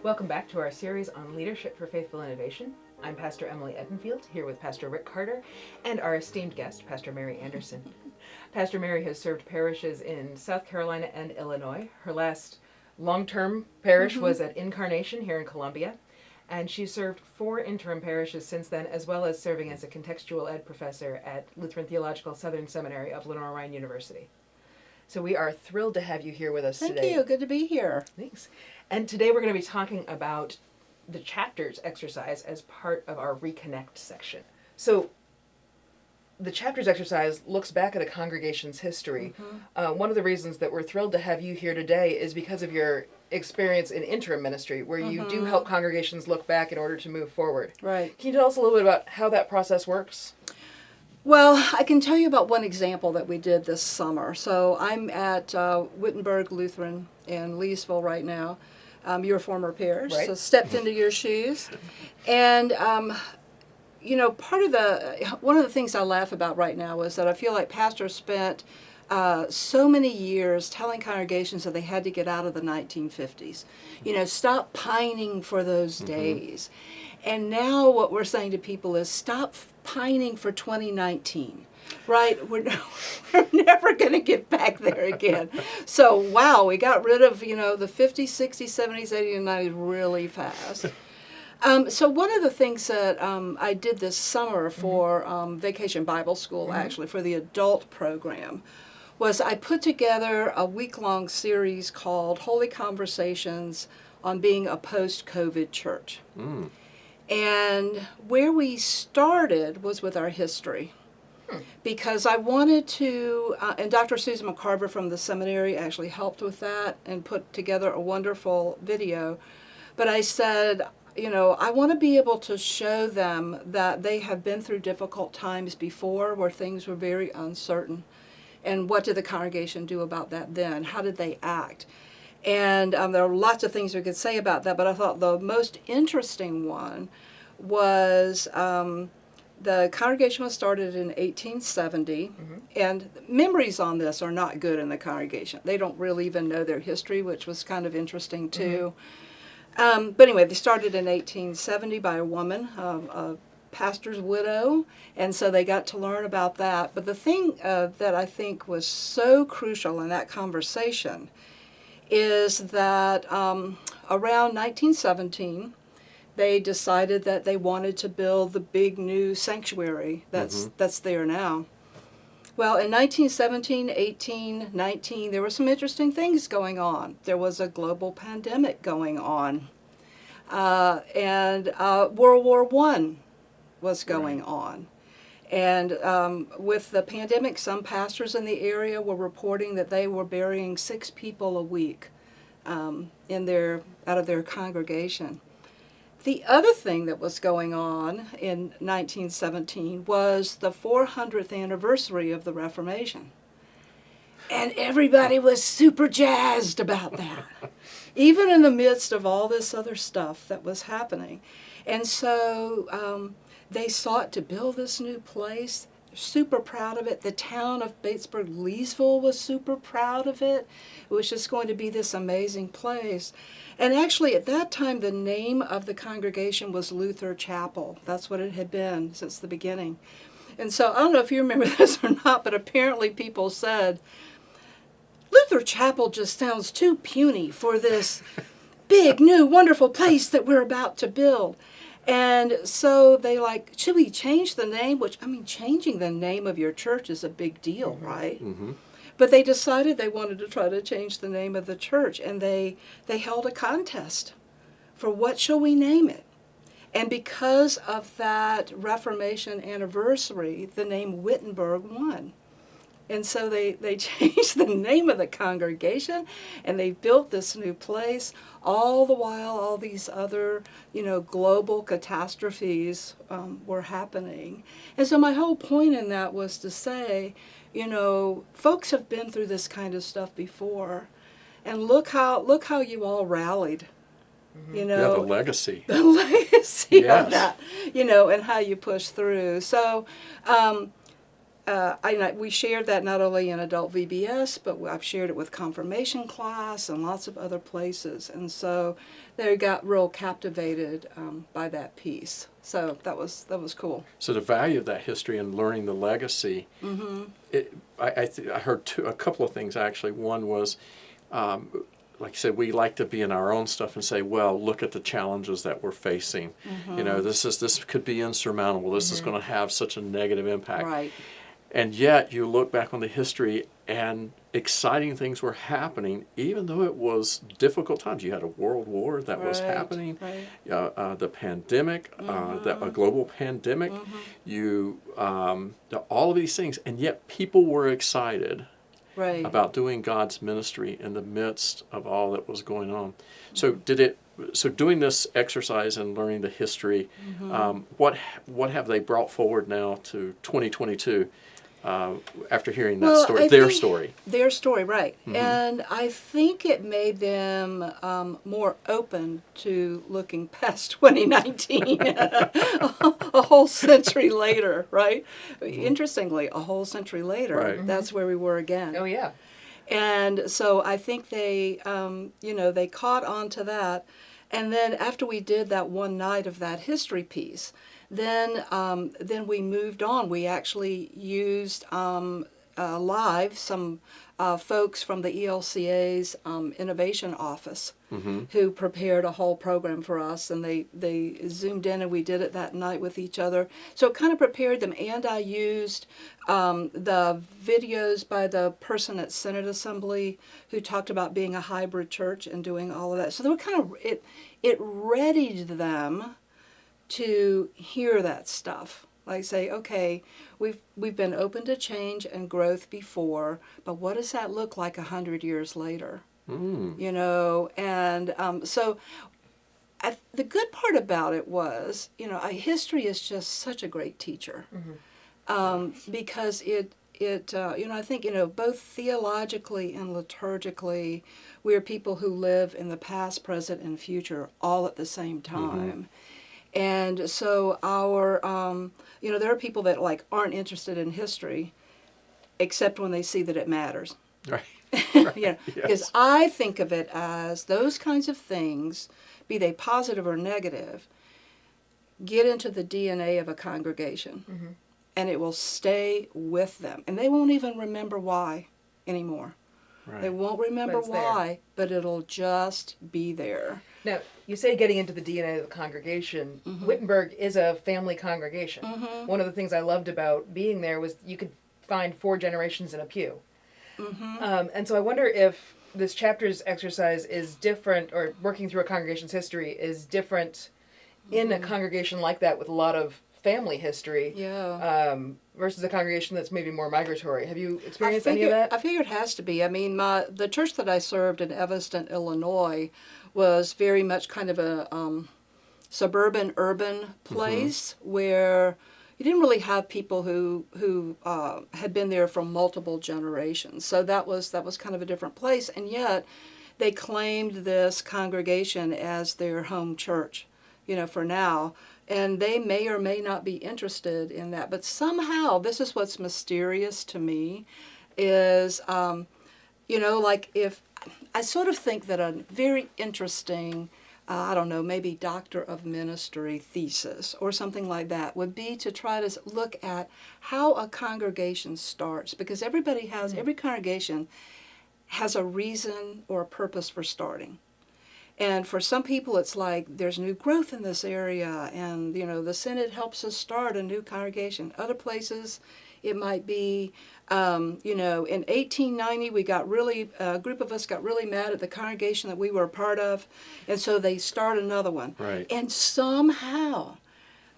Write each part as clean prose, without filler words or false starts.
Welcome back to our series on Leadership for Faithful Innovation. I'm Pastor Emily Edenfield, here with Pastor Rick Carter and our esteemed guest, Pastor Mary Anderson. Pastor Mary has served parishes in South Carolina and Illinois. Her last long-term parish was at Incarnation here in Columbia, and she's served 4 interim parishes since then, as well as serving as a contextual ed professor at Lutheran Theological Southern Seminary of Lenoir-Rhyne University. So we are thrilled to have you here with us today. Thank you. Good to be here. Thanks. And today we're going to be talking about the chapters exercise as part of our Reconnect section. So the chapters exercise looks back at a congregation's history. One of the reasons that we're thrilled to have you here today is because of your experience in interim ministry, where you do help congregations look back in order to move forward. Right. Can you tell us a little bit about how that process works? Well, I can tell you about one example that we did this summer. So I'm at Wittenberg Lutheran in Leesville right now. Your former parish, right. So stepped into your shoes. And, you know, one of the things I laugh about right now is that I feel like pastors spent so many years telling congregations that they had to get out of the 1950s. You know, stop pining for those days. And now what we're saying to people is stop pining for 2019. Right? We're never going to get back there again. So, wow, we got rid of, you know, the 50s, 60s, 70s, 80s, and 90s really fast. So one of the things that I did this summer for Vacation Bible School, actually, for the adult program, was I put together a week-long series called Holy Conversations on Being a Post-COVID Church. And where we started was with our history. Because I wanted to, and Dr. Susan McCarver from the seminary actually helped with that and put together a wonderful video. But I said, you know, I want to be able to show them that they have been through difficult times before where things were very uncertain. And what did the congregation do about that then? How did they act? And there are lots of things we could say about that, but I thought the most interesting one was the congregation was started in 1870, and memories on this are not good in the congregation. They don't really even know their history, which was kind of interesting too. But anyway, they started in 1870 by a woman, a pastor's widow, and so they got to learn about that. But the thing that I think was so crucial in that conversation is that around 1917, they decided that they wanted to build the big new sanctuary that's there now. Well, in 1917, 18, 19, there were some interesting things going on. There was a global pandemic going on, and World War I was going on. And with the pandemic, some pastors in the area were reporting that they were burying 6 people a week out of their congregation. The other thing that was going on in 1917 was the 400th anniversary of the Reformation. And everybody was super jazzed about that, even in the midst of all this other stuff that was happening. And so they sought to build this new place. Super proud of it. The town of Batesburg-Leesville was super proud of it. It was just going to be this amazing place. And actually, at that time, the name of the congregation was Luther Chapel. That's what it had been since the beginning. And so, I don't know if you remember this or not, but apparently people said, Luther Chapel just sounds too puny for this big, new, wonderful place that we're about to build. And so they should we change the name? Which, I mean, changing the name of your church is a big deal, right? But they decided they wanted to try to change the name of the church, and they held a contest for what shall we name it. And because of that Reformation anniversary, the name Wittenberg won. And so they changed the name of the congregation, and they built this new place. All the while, all these other, you know, global catastrophes were happening. And so my whole point in that was to say, you know, folks have been through this kind of stuff before, and look how you all rallied. You know, yeah, the legacy. The legacy Yes. of that, you know, and how you push through. So. we shared that not only in adult VBS, but I've shared it with confirmation class and lots of other places. And so they got real captivated by that piece. So that was cool. So the value of that history and learning the legacy, I heard a couple of things actually. One was, like I said, we like to be in our own stuff and say, well, look at the challenges that we're facing. You know, this could be insurmountable. This is going to have such a negative impact. Right. And yet you look back on the history and exciting things were happening, even though it was difficult times. You had a world war that was happening, the pandemic, a global pandemic, all of these things, and yet people were excited about doing God's ministry in the midst of all that was going on. So doing this exercise and learning the history, what have they brought forward now to 2022? After hearing that story, their story, right. And I think it made them more open to looking past 2019, a whole century later, right? Interestingly, a whole century later, that's where we were again. Oh, yeah. And so I think they, they caught on to that. And then after we did that one night of that history piece, then we moved on. We actually used live some folks from the ELCA's innovation office who prepared a whole program for us, and they zoomed in and we did it that night with each other. So it kind of prepared them, and I used the videos by the person at Synod Assembly who talked about being a hybrid church and doing all of that. So they were kind of, it readied them to hear that stuff. Like say, okay, we've been open to change and growth before, but what does that look like 100 years later? You know, and so the good part about it was, history is just such a great teacher, because it I think, both theologically and liturgically, we are people who live in the past, present, and future all at the same time. And so our, there are people that aren't interested in history, except when they see that it matters. Right. Because I think of it as those kinds of things, be they positive or negative, get into the DNA of a congregation, and it will stay with them, and they won't even remember why anymore. Right. They won't remember why, but it'll just be there. Now, you say getting into the DNA of the congregation. Wittenberg is a family congregation. One of the things I loved about being there was you could find 4 generations in a pew. And so I wonder if this chapter's exercise is different, or working through a congregation's history is different in a congregation like that with a lot of family history versus a congregation that's maybe more migratory. Have you experienced any of that? I figure it has to be. I mean, the church that I served in Evanston, Illinois, was very much kind of a suburban, urban place where you didn't really have people who had been there for multiple generations. So that was kind of a different place, and yet they claimed this congregation as their home church, for now. And they may or may not be interested in that. But somehow, this is what's mysterious to me, is, if I sort of think that a very interesting, maybe doctor of ministry thesis or something like that would be to try to look at how a congregation starts. Because every congregation has a reason or a purpose for starting. And for some people, it's like there's new growth in this area, and the Synod helps us start a new congregation. Other places, it might be, in 1890, a group of us got really mad at the congregation that we were a part of, and so they start another one. Right. And somehow,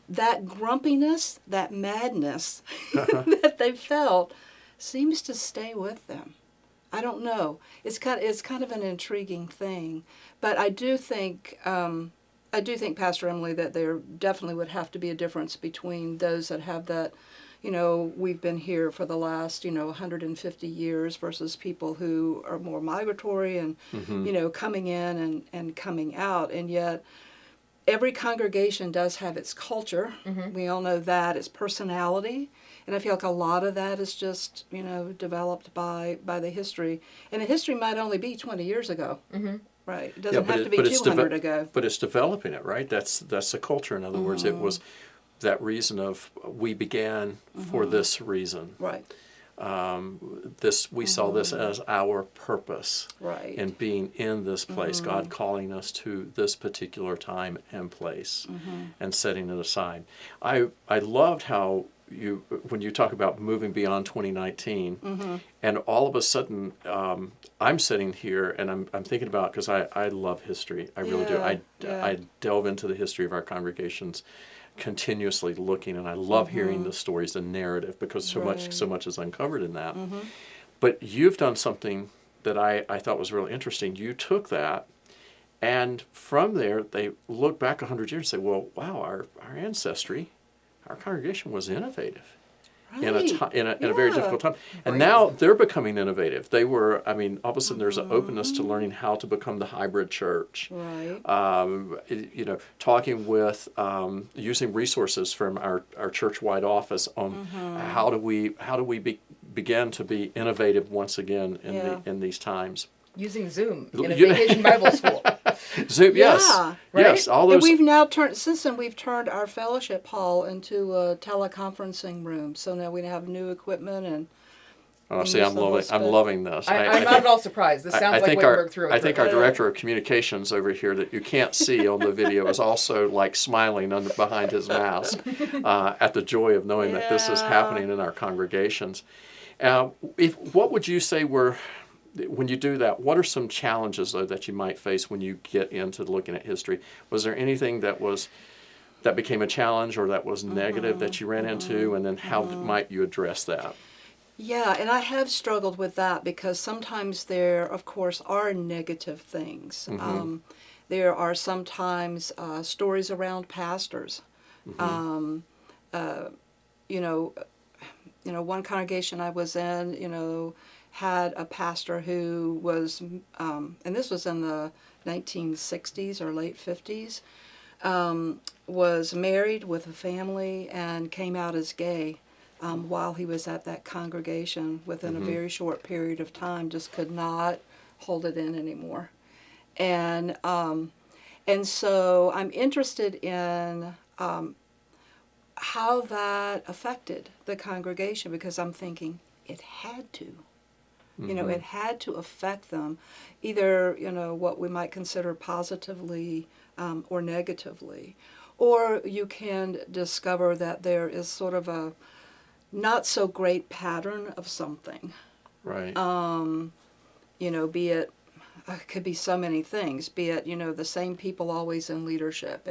that grumpiness, that madness that they felt, seems to stay with them. I don't know. It's kind of an intriguing thing, but I do think Pastor Emily, that there definitely would have to be a difference between those that have that, we've been here for the last 150 years versus people who are more migratory and coming in and coming out, and yet every congregation does have its culture. We all know that, its personality. And I feel like a lot of that is just, developed by the history. And the history might only be 20 years ago. Right. It doesn't have to be 200 ago. But it's developing it, right? That's the culture. In other words, it was that reason of we began for this reason. Right. We saw this as our purpose. Right. In being in this place, God calling us to this particular time and place and setting it aside. I loved how when you talk about moving beyond 2019, and all of a sudden, I'm sitting here and I'm thinking about, because I love history. I really do. I delve into the history of our congregations continuously looking, and I love hearing the stories, the narrative, because so much is uncovered in that. But you've done something that I thought was really interesting. You took that, and from there they look back 100 years and say, well, wow, our ancestry, our congregation was innovative in a very difficult time. And now they're becoming innovative. They were, all of a sudden there's an openness to learning how to become the hybrid church. Right. Talking with, using resources from our church-wide office on how do we begin to be innovative once again in these times. Using Zoom in a vacation Bible school. Zoom, yes. Right? Yes, all those. And we've now turned our fellowship hall into a teleconferencing room. So now we have new equipment and. Oh, see, I'm loving this. I'm not at all surprised. This sounds like we worked through it. I think our director of communications over here that you can't see on the video is also like smiling behind his mask at the joy of knowing that this is happening in our congregations. What would you say when you do that, what are some challenges, though, that you might face when you get into looking at history? Was there anything that became a challenge or that was negative that you ran into, and then how might you address that? Yeah, and I have struggled with that because sometimes there, of course, are negative things. There are sometimes stories around pastors. One congregation I was in, had a pastor who was, and this was in the 1960s or late 50s, was married with a family and came out as gay while he was at that congregation within a very short period of time, just could not hold it in anymore. And so I'm interested in how that affected the congregation, because I'm thinking it had to. It had to affect them, either, what we might consider positively or negatively. Or you can discover that there is sort of a not so great pattern of something. Right. Be it, could be so many things, be it, the same people always in leadership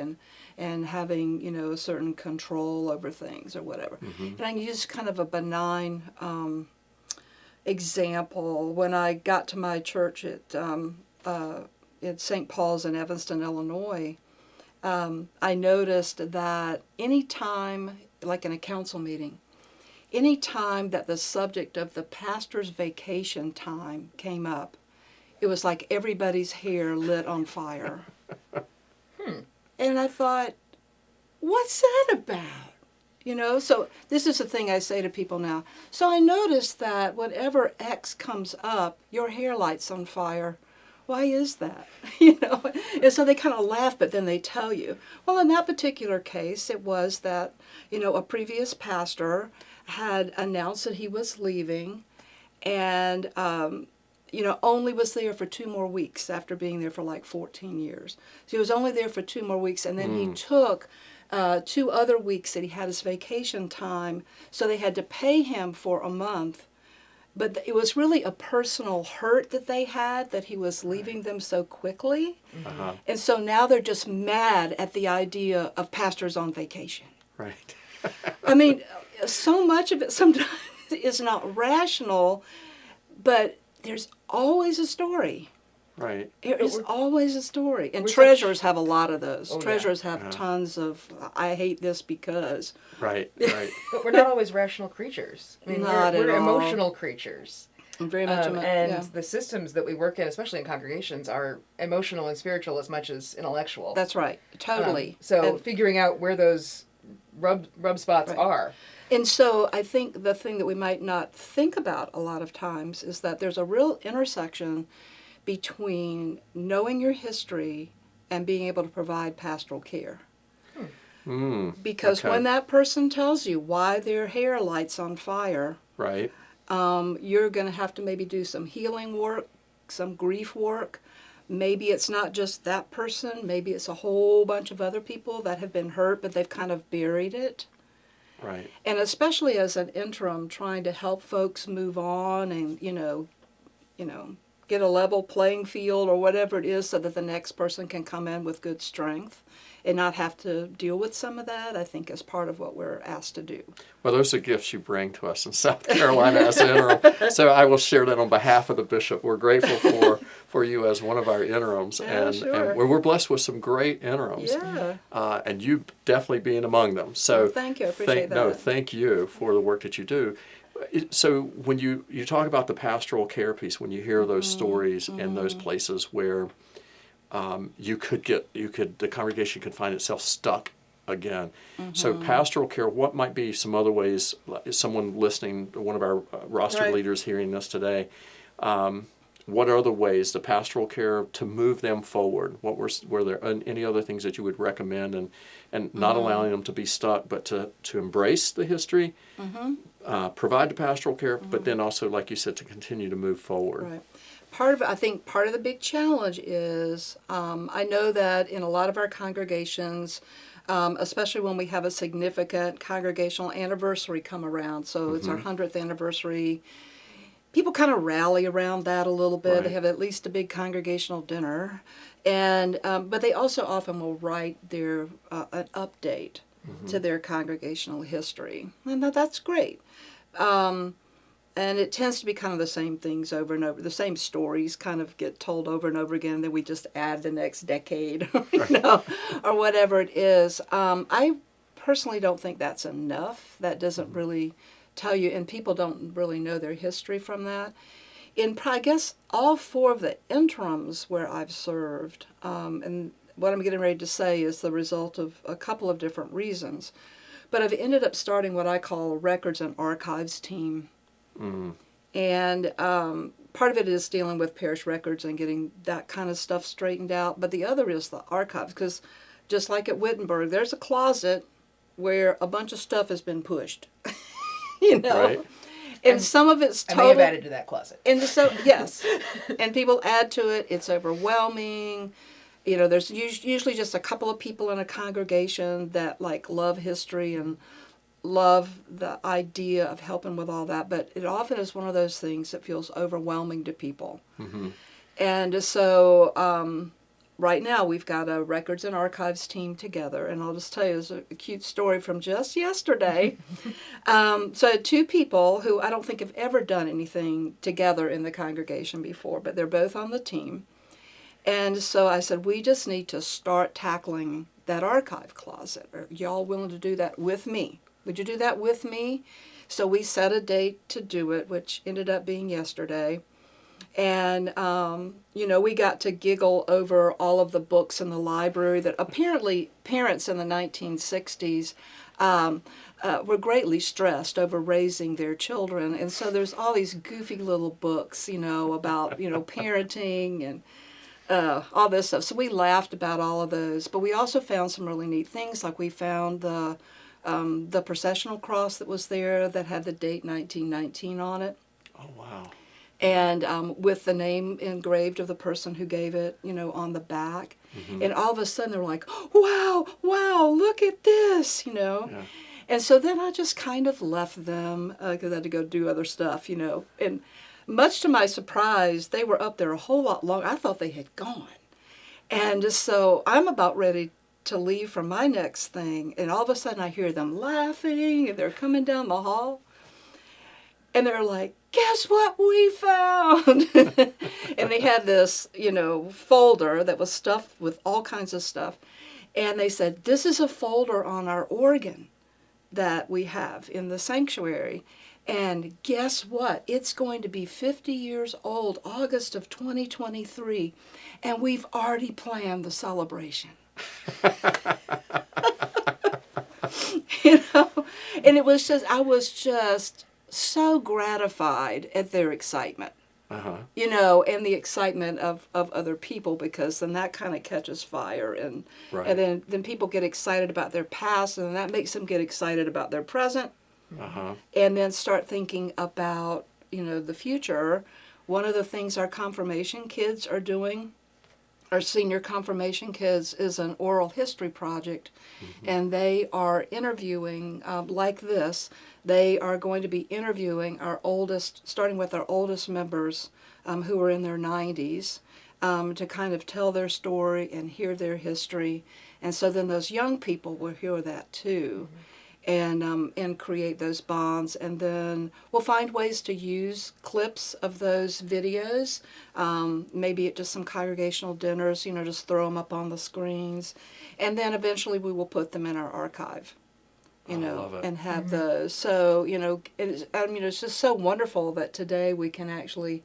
and having, a certain control over things or whatever. And I use kind of a benign example. When I got to my church at St. Paul's in Evanston, Illinois, I noticed that any time, like in a council meeting, any time that the subject of the pastor's vacation time came up, it was like everybody's hair lit on fire. And I thought, what's that about? So this is the thing I say to people now. So I noticed that whenever X comes up, your hair lights on fire. Why is that? And so they kind of laugh, but then they tell you. Well, in that particular case, it was that, a previous pastor had announced that he was leaving and, only was there for 2 more weeks after being there for like 14 years. So he was only there for 2 more weeks, and then he took 2 other weeks that he had his vacation time, so they had to pay him for a month. But it was really a personal hurt that they had that he was leaving them so quickly. And so now they're just mad at the idea of pastors on vacation. Right. So much of it sometimes is not rational, but there's always a story. Right. There is always a story. And treasurers have a lot of those. Treasurers have tons of, I hate this because. Right. But we're not always rational creatures. Not at we're all. emotional creatures. Very much. And the systems that we work in, especially in congregations, are emotional and spiritual as much as intellectual. That's right. Totally. So figuring out where those rub spots are. And so I think the thing that we might not think about a lot of times is that there's a real intersection between knowing your history and being able to provide pastoral care. Because when that person tells you why their hair lights on fire, right, you're going to have to maybe do some healing work, some grief work. Maybe it's not just that person. Maybe it's a whole bunch of other people that have been hurt, but they've kind of buried it. Right. And especially as an interim, trying to help folks move on and, get a level playing field or whatever it is so that the next person can come in with good strength and not have to deal with some of that, I think is part of what we're asked to do. Well, those are gifts you bring to us in South Carolina as an interim. So I will share that on behalf of the bishop. We're grateful for you as one of our interims. And we're blessed with some great interims. Yeah. And you definitely being among them. So well, thank you. I appreciate that. No, thank you for the work that you do. So when you talk about the pastoral care piece, when you hear those stories in those places where the congregation could find itself stuck again. So pastoral care, what might be some other ways, someone listening, one of our roster leaders hearing this today, what are the ways, the pastoral care, to move them forward? What were there any other things that you would recommend, and not allowing them to be stuck, but to embrace the history, provide the pastoral care, but then also, like you said, to continue to move forward? Right. I think part of the big challenge is, I know that in a lot of our congregations, especially when we have a significant congregational anniversary come around, so it's our 100th anniversary, people kind of rally around that a little bit. They have at least a big congregational dinner, and but they also often will write their an update to their congregational history, and that's great. And it tends to be kind of the same things over and over. The same stories kind of get told over and over again. Then we just add the next decade, or whatever it is. I personally don't think that's enough. That doesn't really tell you, and people don't really know their history from that. I guess all 4 of the interims where I've served, and what I'm getting ready to say is the result of a couple of different reasons. But I've ended up starting what I call a records and archives team. And part of it is dealing with parish records and getting that kind of stuff straightened out. But the other is the archives, because just like at Wittenberg, there's a closet where a bunch of stuff has been pushed. Right. And some of it's total. And they have added to that closet. And so, yes. And people add to it. It's overwhelming. There's usually just a couple of people in a congregation that love history and love the idea of helping with all that, but it often is one of those things that feels overwhelming to people. And so right now we've got a records and archives team together, and I'll just tell you, there's a cute story from just yesterday. So 2 people who I don't think have ever done anything together in the congregation before, but they're both on the team. And so I said, we just need to start tackling that archive closet. Are y'all willing to do that with me? Would you do that with me? So we set a date to do it, which ended up being yesterday. And, we got to giggle over all of the books in the library that apparently parents in the 1960s were greatly stressed over raising their children. And so there's all these goofy little books, about, parenting and all this stuff. So we laughed about all of those. But we also found some really neat things, like we found the processional cross that was there that had the date 1919 on it. Oh, wow. And with the name engraved of the person who gave it, on the back. And all of a sudden they're like, wow, look at this, Yeah. And so then I just kind of left them because I had to go do other stuff, And much to my surprise, they were up there a whole lot longer. I thought they had gone. And so I'm about ready to leave for my next thing, and all of a sudden I hear them laughing, and they're coming down the hall, and they're like, guess what we found? And they had this, folder that was stuffed with all kinds of stuff, and they said, this is a folder on our organ. that we have in the sanctuary. And guess what? It's going to be 50 years old, August of 2023, and we've already planned the celebration. And it was just, I was just so gratified at their excitement. And the excitement of other people, because then that kind of catches fire, and then people get excited about their past, and that makes them get excited about their present, and then start thinking about the future. One of the things our confirmation kids are doing, our senior confirmation kids, is an oral history project, and they are interviewing like this. They are going to be interviewing starting with our oldest members who are in their 90s, to kind of tell their story and hear their history. And so then those young people will hear that too, and create those bonds. And then we'll find ways to use clips of those videos, maybe at just some congregational dinners, just throw them up on the screens. And then eventually we will put them in our archive. And have those. So, it's just so wonderful that today we can actually,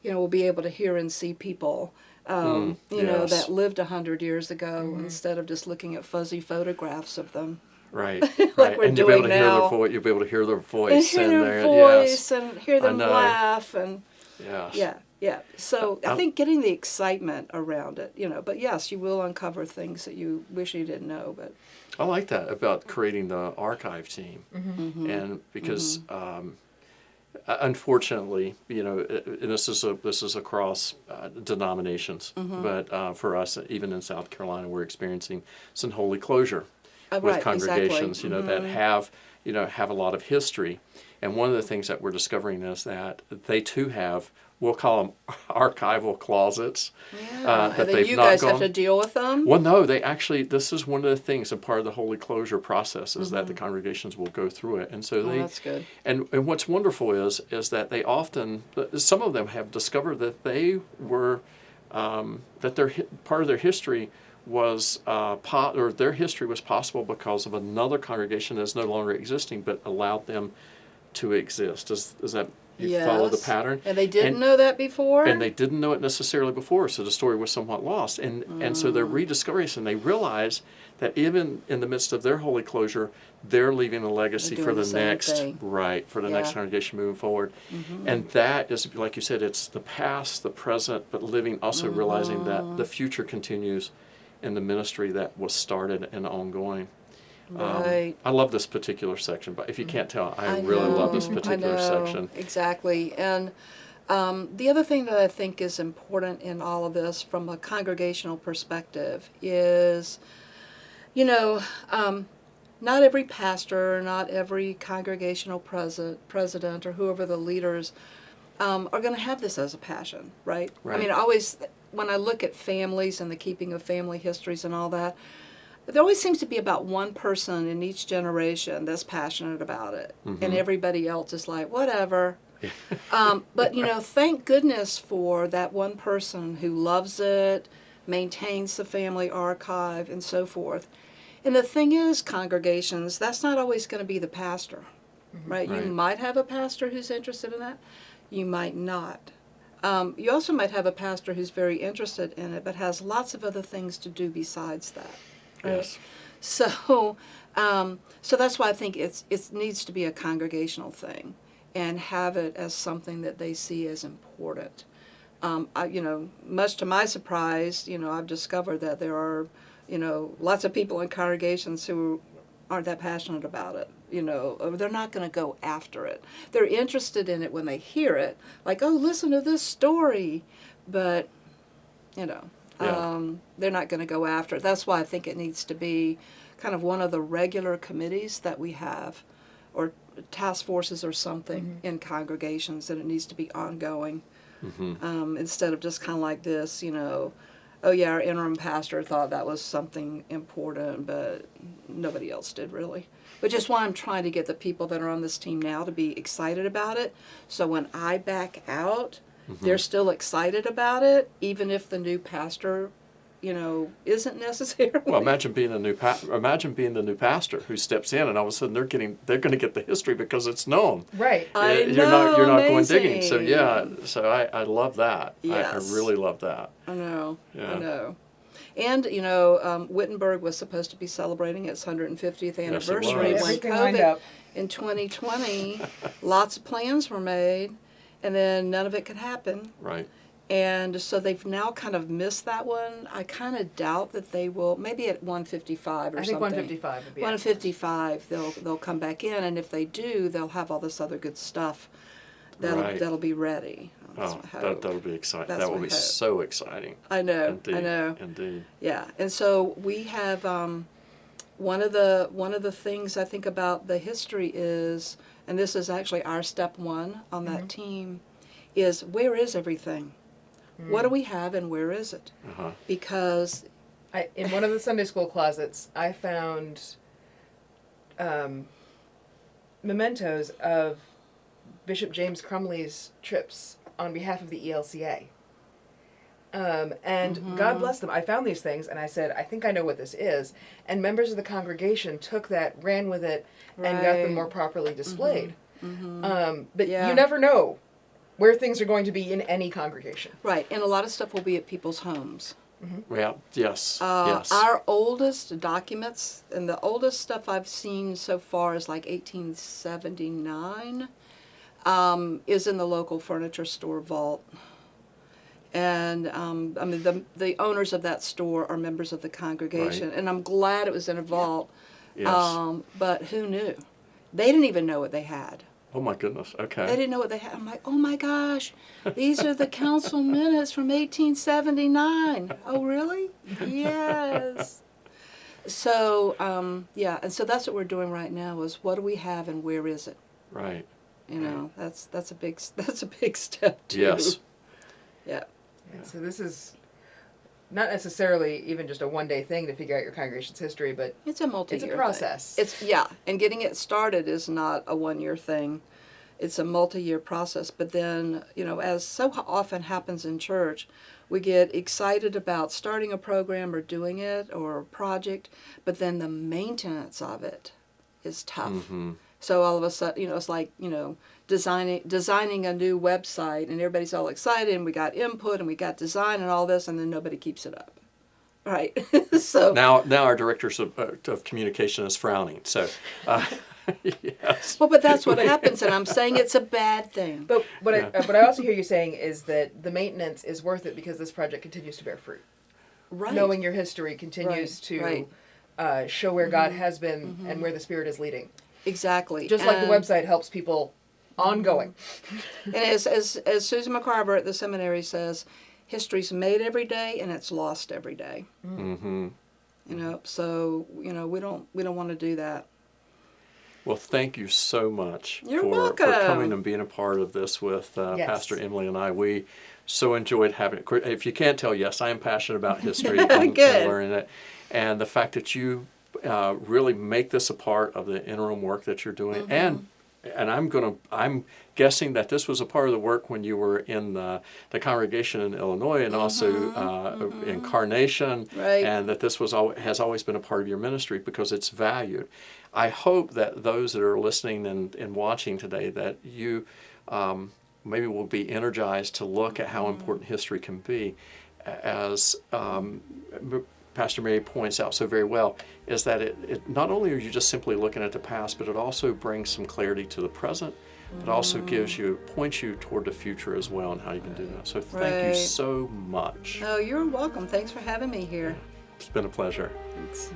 we'll be able to hear and see people, that lived 100 years ago, instead of just looking at fuzzy photographs of them. Right. Like we're and doing now. You'll be able to hear their voice. And hear their voice, and hear them laugh. And yes. Yeah. So I think getting the excitement around it, but yes, you will uncover things that you wish you didn't know. But I like that about creating the archive team, and because unfortunately, and this is across denominations, but for us, even in South Carolina, we're experiencing some holy closure with congregations, that have a lot of history, and one of the things that we're discovering is that they too have, we'll call them archival closets. That they've you not guys gone. have to deal with them? Well, no, this is one of the things, a part of the holy closure process is that the congregations will go through it. And so that's good. And what's wonderful is that they often, some of them have discovered that they were, that part of their history was, their history was possible because of another congregation that's no longer existing, but allowed them to exist. Is that... You follow the pattern. And they didn't know that before? And they didn't know it necessarily before, so the story was somewhat lost. And so they're rediscovering this, and they realize that even in the midst of their holy closure, they're leaving a legacy for the next, next congregation moving forward. And that is, like you said, it's the past, the present, but living, also realizing that the future continues in the ministry that was started and ongoing. Right. I love this particular section, but if you can't tell, I really love this particular section. Exactly. And the other thing that I think is important in all of this from a congregational perspective is, not every pastor, not every congregational president or whoever the leaders are going to have this as a passion, right? I mean, always, when I look at families and the keeping of family histories and all that, there always seems to be about one person in each generation that's passionate about it, and everybody else is like, whatever. But, thank goodness for that one person who loves it, maintains the family archive, and so forth. And the thing is, congregations, that's not always going to be the pastor, right? You might have a pastor who's interested in that. You might not. You also might have a pastor who's very interested in it, but has lots of other things to do besides that. Right? Yes. So that's why I think it needs to be a congregational thing, and have it as something that they see as important. Much to my surprise, I've discovered that there are, lots of people in congregations who aren't that passionate about it. They're not going to go after it. They're interested in it when they hear it, like, oh, listen to this story, but they're not going to go after it. That's why I think it needs to be kind of one of the regular committees that we have, or task forces or something in congregations, that it needs to be ongoing, instead of just kind of like this, oh yeah, our interim pastor thought that was something important, but nobody else did really. Which is why I'm trying to get the people that are on this team now to be excited about it, so when I back out, they're still excited about it, even if the new pastor isn't necessary. Well, imagine being the new pastor who steps in, and all of a sudden they're going to get the history because it's known. Right. I You're know, not going amazing. digging. So I love that. Yes. I really love that. I know. Yeah. I know. And Wittenberg was supposed to be celebrating its 150th anniversary was. when Everything lined COVID up. in 2020. Lots of plans were made, and then none of it could happen. Right. And so they've now kind of missed that one. I kind of doubt that they will. Maybe at 155 or I think something. 155 would be 155, they'll come back in, and if they do, they'll have all this other good stuff that'll be ready. Oh, that'll be exciting. That's That will my be hope. so exciting. I know. Indeed. I know. Indeed. Yeah, and so we have one of the things I think about the history is, and this is actually our step one on that team, is where is everything? What do we have and where is it? Uh-huh. Because in one of the Sunday school closets, I found mementos of Bishop James Crumley's trips on behalf of the ELCA. And God bless them. I found these things and I said, I think I know what this is. And members of the congregation took that, ran with it, and got them more properly displayed. But you never know where things are going to be in any congregation. right, and a lot of stuff will be at people's homes. Well, yes. Yes. Our oldest documents, and the oldest stuff I've seen so far is like 1879, is in the local furniture store vault. And I mean, the owners of that store are members of the congregation, Right. and I'm glad it was in a vault. Yes. But who knew? They didn't even know what they had. Oh my goodness. Okay. They didn't know what they had. I'm like, oh my gosh, these are the council minutes from 1879. Oh, really? Yes. So, and so that's what we're doing right now is what do we have and where is it? Right. That's a big step too. Yes. Yeah. So this is not necessarily even just a one-day thing to figure out your congregation's history, but It's a multi-year it's a process. thing. And getting it started is not a one-year thing. It's a multi-year process. But then, as so often happens in church, we get excited about starting a program or doing it or a project, but then the maintenance of it is tough. Mm-hmm. So all of a sudden, it's like, designing a new website, and everybody's all excited, and we got input, and we got design and all this, and then nobody keeps it up. Right. So Now our directors of communication is frowning. So, yes. Well, but that's what happens, and I'm saying it's a bad thing. But what I also hear you saying is that the maintenance is worth it because this project continues to bear fruit. Right. Knowing your history continues to show where God has been and where the Spirit is leading. Exactly. Just like the website helps people ongoing. And as Susan McCarver at the seminary says, history's made every day and it's lost every day. Mm-hmm. So we don't want to do that. Well, thank you so much You're for welcome. coming and being a part of this with Yes. Pastor Emily and I. We so enjoyed having it. If you can't tell, yes, I am passionate about history and Good. learning it. And the fact that you really make this a part of the interim work that you're doing. And I'm guessing that this was a part of the work when you were in the congregation in Illinois and also Incarnation, Right. and that this has always been a part of your ministry because it's valued. I hope that those that are listening and watching today, that you maybe will be energized to look at how important history can be. As Pastor Mary points out so very well, is that it not only are you just simply looking at the past, but it also brings some clarity to the present. It also points you toward the future as well and how you can do that. So thank you so much. Oh, you're welcome. Thanks for having me here. It's been a pleasure. Thanks.